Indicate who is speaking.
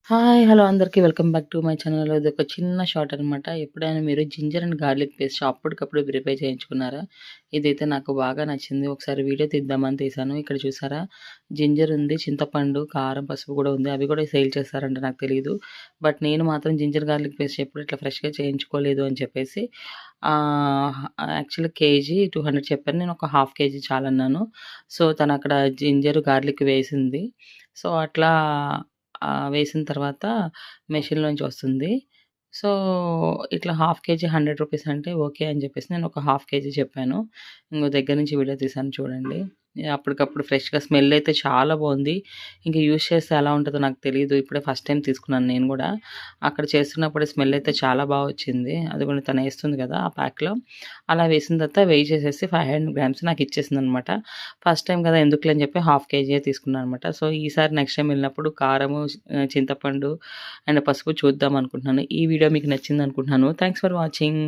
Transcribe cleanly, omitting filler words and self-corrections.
Speaker 1: Hi! Hello అందరికీ welcome back to my channel. ఇదొక చిన్న షార్ట్ అనమాట. ఎప్పుడైనా మీరు జింజర్ అండ్ గార్లిక్ పేస్ట్ అప్పటికప్పుడు ప్రిపేర్ చేయించుకున్నారా? ఇదైతే నాకు బాగా నచ్చింది. ఒకసారి వీడియో తీద్దామని తీశాను. ఇక్కడ చూసారా? జింజర్ ఉంది, చింతపండు, కారం, పసుపు కూడా ఉంది. అవి కూడా సేల్ చేస్తారంట నాకు తెలీదు. బట్ నేను మాత్రం జింజర్ గార్లిక్ పేస్ట్ ఎప్పుడు ఇట్లా ఫ్రెష్‌గా చేయించుకోలేదు అని చెప్పేసి యాక్చువల్లీ కేజీ 200 చెప్పారు. నేను ఒక హాఫ్ కేజీ చాలన్నాను. సో, తనక్కడ జింజర్, గార్లిక్ వేసింది. సో, అట్లా వేసిన తర్వాత మెషిన్‌లోంచి వస్తుంది. సో, ఇట్లా హాఫ్ కేజీ రూ. 100 అంటే ఓకే అని చెప్పేసి నేను ఒక హాఫ్ కేజీ చెప్పాను. ఇంగో దగ్గర నుంచి వీడియో తీశాను చూడండి. అప్పటికప్పుడు ఫ్రెష్‌గా స్మెల్ అయితే చాలా బావుంది. ఇంక యూజ్ చేస్తే ఎలా ఉంటదో నాకు తెలీదు. ఇప్పుడే ఫస్ట్ టైమ్ తీసుకున్నాను నేను గూడా. అక్కడ చేస్తున్నప్పుడు స్మెల్ అయితే చాలా బా వచ్చింది. అదిగోండి తనేస్తుంది కదా! ఆ ప్యాక్‌లో. అలా వేసిన తర్వాత వెయి చేసేసి 500 గ్రామ్స్ నాకు ఇచ్చేసిందనమాట. ఫస్ట్ టైమ్ కదా! ఎందుకులే అని చెప్పి హాఫ్ కేజీయే తీసుకున్నాననమాట. సో, ఈసారి నెక్స్ట్ టైమ్ వెళ్ళినప్పుడు కారము, చింతపండు అండ్ పసుపు చూద్దాం అనుకుంటున్నాను. ఈ వీడియో మీకు నచ్చిందనుకుంటున్నాను. Thanks for watching.